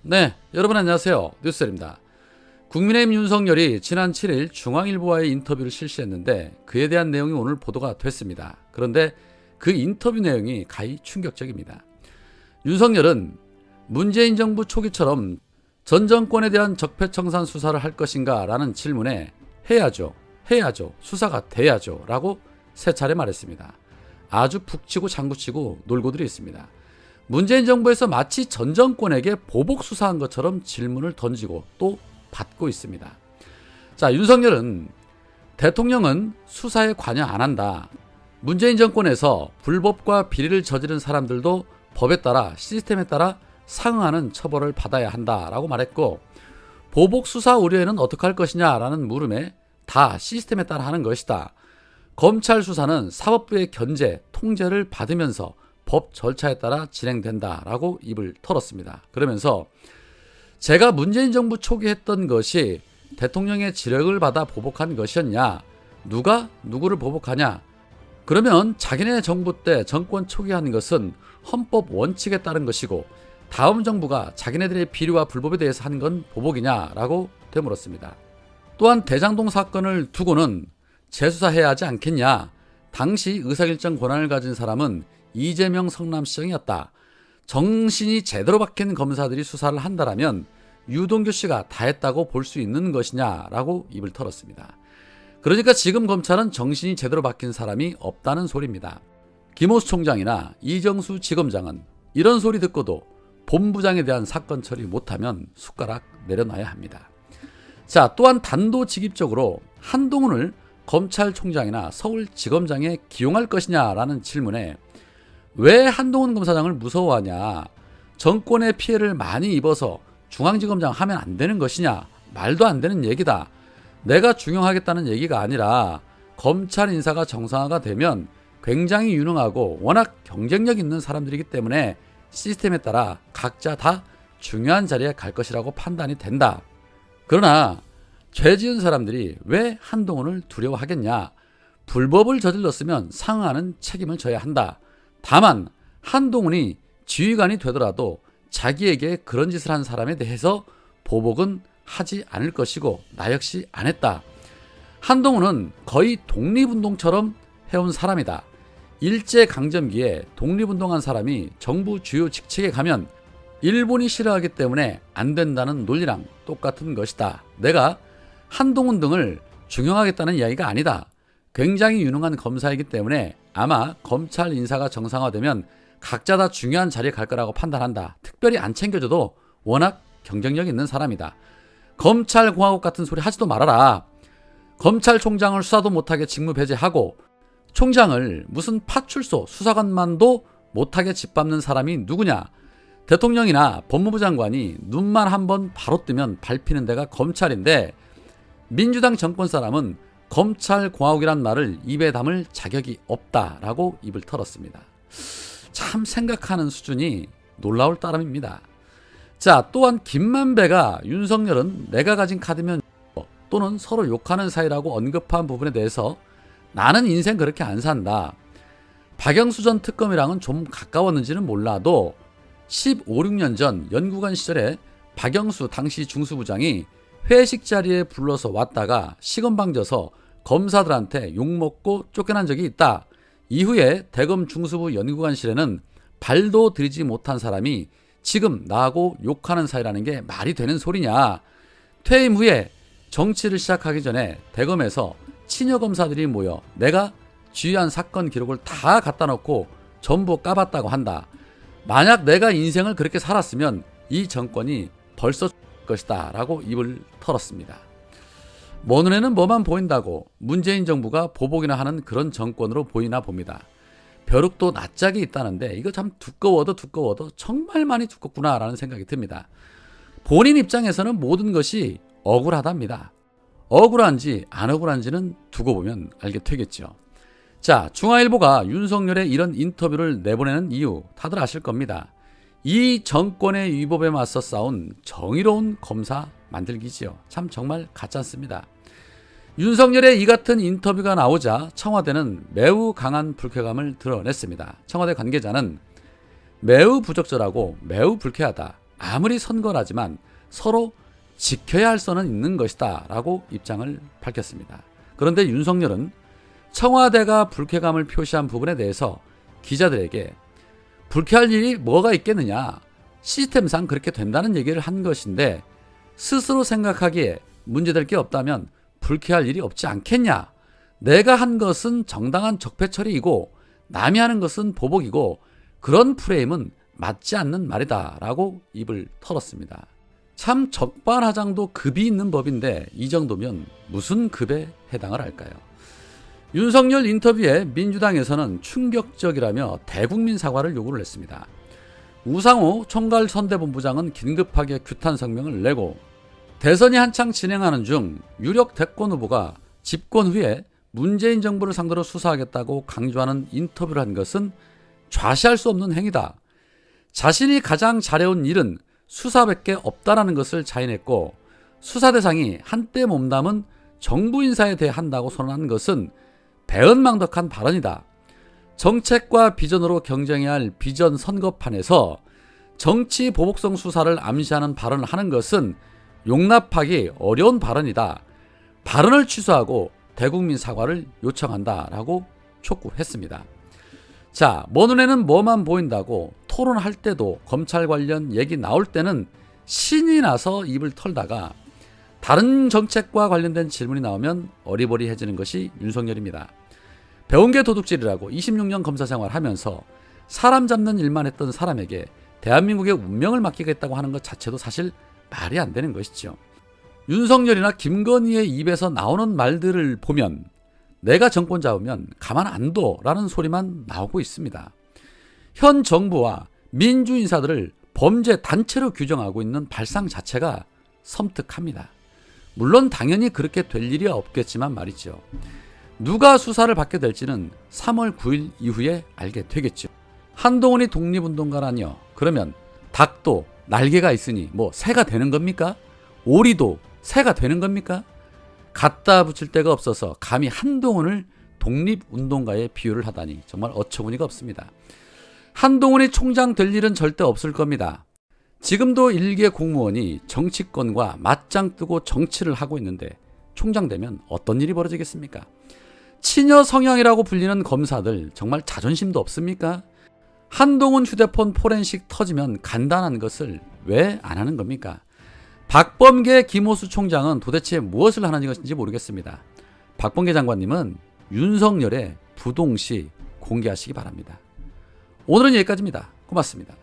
네, 여러분 안녕하세요. 뉴스입니다. 국민의힘 윤석열이 지난 7일 중앙일보와의 인터뷰를 실시했는데 그에 대한 내용이 오늘 보도가 됐습니다. 그런데 그 인터뷰 내용이 가히 충격적입니다. 윤석열은 문재인 정부 초기처럼 전 정권에 대한 적폐청산 수사를 할 것인가 라는 질문에 해야죠, 수사가 돼야죠 라고 세 차례 말했습니다. 아주 북치고 장구치고 놀고들이 있습니다. 문재인 정부에서 마치 전 정권에게 보복 수사한 것처럼 질문을 던지고 또 받고 있습니다. 자, 윤석열은 대통령은 수사에 관여 안 한다. 문재인 정권에서 불법과 비리를 저지른 사람들도 법에 따라 시스템에 따라 상응하는 처벌을 받아야 한다라고 말했고, 보복 수사 우려에는 어떻게 할 것이냐라는 물음에 다 시스템에 따라 하는 것이다. 검찰 수사는 사법부의 견제, 통제를 받으면서 법 절차에 따라 진행된다라고 입을 털었습니다. 그러면서 제가 문재인 정부 초기 했던 것이 대통령의 지령을 받아 보복한 것이었냐? 누가 누구를 보복하냐? 그러면 자기네 정부 때 정권 초기 한 것은 헌법 원칙에 따른 것이고 다음 정부가 자기네들의 비리와 불법에 대해서 한 건 보복이냐라고 되물었습니다. 또한 대장동 사건을 두고는 재수사해야 하지 않겠냐? 당시 의사결정 권한을 가진 사람은 이재명 성남시장이었다. 정신이 제대로 박힌 검사들이 수사를 한다라면 유동규 씨가 다 했다고 볼 수 있는 것이냐라고 입을 털었습니다. 그러니까 지금 검찰은 정신이 제대로 박힌 사람이 없다는 소리입니다. 김호수 총장이나 이정수 지검장은 이런 소리 듣고도 본부장에 대한 사건 처리 못하면 숟가락 내려놔야 합니다. 자, 또한 단도직입적으로 한동훈을 검찰총장이나 서울지검장에 기용할 것이냐라는 질문에 왜 한동훈 검사장을 무서워하냐? 정권의 피해를 많이 입어서 중앙지검장 하면 안 되는 것이냐? 말도 안 되는 얘기다. 내가 중용하겠다는 얘기가 아니라 검찰 인사가 정상화가 되면 굉장히 유능하고 워낙 경쟁력 있는 사람들이기 때문에 시스템에 따라 각자 다 중요한 자리에 갈 것이라고 판단이 된다. 그러나 죄 지은 사람들이 왜 한동훈을 두려워하겠냐? 불법을 저질렀으면 상응하는 책임을 져야 한다. 다만 한동훈이 지휘관이 되더라도 자기에게 그런 짓을 한 사람에 대해서 보복은 하지 않을 것이고 나 역시 안 했다. 한동훈은 거의 독립운동처럼 해온 사람이다. 일제강점기에 독립운동한 사람이 정부 주요 직책에 가면 일본이 싫어하기 때문에 안 된다는 논리랑 똑같은 것이다. 내가 한동훈 등을 중용하겠다는 이야기가 아니다. 굉장히 유능한 검사이기 때문에 아마 검찰 인사가 정상화되면 각자 다 중요한 자리에 갈 거라고 판단한다. 특별히 안 챙겨줘도 워낙 경쟁력 있는 사람이다. 검찰공화국 같은 소리 하지도 말아라. 검찰총장을 수사도 못하게 직무 배제하고 총장을 무슨 파출소 수사관만도 못하게 짓밟는 사람이 누구냐? 대통령이나 법무부 장관이 눈만 한번 바로 뜨면 밟히는 데가 검찰인데 민주당 정권 사람은 검찰공화국이란 말을 입에 담을 자격이 없다라고 입을 털었습니다. 참 생각하는 수준이 놀라울 따름입니다. 자, 또한 김만배가 윤석열은 내가 가진 카드면 또는 서로 욕하는 사이라고 언급한 부분에 대해서 나는 인생 그렇게 안 산다. 박영수 전 특검이랑은 좀 가까웠는지는 몰라도 15, 16년 전 연구관 시절에 박영수 당시 중수부장이 회식 자리에 불러서 왔다가 시건방 져서 검사들한테 욕먹고 쫓겨난 적이 있다. 이후에 대검 중수부 연구관실에는 발도 들이지 못한 사람이 지금 나하고 욕하는 사이라는 게 말이 되는 소리냐. 퇴임 후에 정치를 시작하기 전에 대검에서 친여 검사들이 모여 내가 지휘한 사건 기록을 다 갖다 놓고 전부 까봤다고 한다. 만약 내가 인생을 그렇게 살았으면 이 정권이 벌써 것이다 라고 입을 털었습니다. 먼 눈에는 뭐만 보인다고 문재인 정부가 보복이나 하는 그런 정권으로 보이나 봅니다. 벼룩도 낯짝이 있다는데 이거 참 두꺼워도 정말 많이 두껍구나 라는 생각이 듭니다. 본인 입장에서는 모든 것이 억울하답니다. 억울한지 안 억울한지는 두고 보면 알게 되겠죠. 자, 중앙일보가 윤석열의 이런 인터뷰를 내보내는 이유 다들 아실 겁니다. 이 정권의 위법에 맞서 싸운 정의로운 검사 만들기지요. 참 정말 가짜습니다. 윤석열의 이 같은 인터뷰가 나오자 청와대는 매우 강한 불쾌감을 드러냈습니다. 청와대 관계자는 매우 부적절하고 매우 불쾌하다. 아무리 선거라지만 서로 지켜야 할 선은 있는 것이다 라고 입장을 밝혔습니다. 그런데 윤석열은 청와대가 불쾌감을 표시한 부분에 대해서 기자들에게 불쾌할 일이 뭐가 있겠느냐, 시스템상 그렇게 된다는 얘기를 한 것인데 스스로 생각하기에 문제될 게 없다면 불쾌할 일이 없지 않겠냐, 내가 한 것은 정당한 적폐 처리이고 남이 하는 것은 보복이고 그런 프레임은 맞지 않는 말이다 라고 입을 털었습니다. 참 적반하장도 급이 있는 법인데 이 정도면 무슨 급에 해당을 할까요? 윤석열 인터뷰에 민주당에서는 충격적이라며 대국민 사과를 요구를 했습니다. 우상호 총괄선대본부장은 긴급하게 규탄 성명을 내고 대선이 한창 진행하는 중 유력 대권 후보가 집권 후에 문재인 정부를 상대로 수사하겠다고 강조하는 인터뷰를 한 것은 좌시할 수 없는 행위다. 자신이 가장 잘해온 일은 수사밖에 없다라는 것을 자인했고 수사 대상이 한때 몸담은 정부 인사에 대해 한다고 선언한 것은 배은망덕한 발언이다. 정책과 비전으로 경쟁해야 할 비전 선거판에서 정치 보복성 수사를 암시하는 발언을 하는 것은 용납하기 어려운 발언이다. 발언을 취소하고 대국민 사과를 요청한다라고 촉구했습니다. 자, 뭐 눈에는 뭐만 보인다고 토론할 때도 검찰 관련 얘기 나올 때는 신이 나서 입을 털다가 다른 정책과 관련된 질문이 나오면 어리버리해지는 것이 윤석열입니다. 배운 게 도둑질이라고 26년 검사 생활하면서 사람 잡는 일만 했던 사람에게 대한민국의 운명을 맡기겠다고 하는 것 자체도 사실 말이 안 되는 것이죠. 윤석열이나 김건희의 입에서 나오는 말들을 보면 내가 정권 잡으면 가만 안 둬라는 소리만 나오고 있습니다. 현 정부와 민주 인사들을 범죄 단체로 규정하고 있는 발상 자체가 섬뜩합니다. 물론 당연히 그렇게 될 일이 없겠지만 말이죠. 누가 수사를 받게 될지는 3월 9일 이후에 알게 되겠죠. 한동훈이 독립운동가라뇨. 그러면 닭도 날개가 있으니 뭐 새가 되는 겁니까? 오리도 새가 되는 겁니까? 갖다 붙일 데가 없어서 감히 한동훈을 독립운동가에 비유를 하다니 정말 어처구니가 없습니다. 한동훈이 총장 될 일은 절대 없을 겁니다. 지금도 일개 공무원이 정치권과 맞짱 뜨고 정치를 하고 있는데 총장 되면 어떤 일이 벌어지겠습니까? 친여 성향이라고 불리는 검사들 정말 자존심도 없습니까? 한동훈 휴대폰 포렌식 터지면 간단한 것을 왜 안 하는 겁니까? 박범계 김호수 총장은 도대체 무엇을 하는 것인지 모르겠습니다. 박범계 장관님은 윤석열의 부동시 공개하시기 바랍니다. 오늘은 여기까지입니다. 고맙습니다.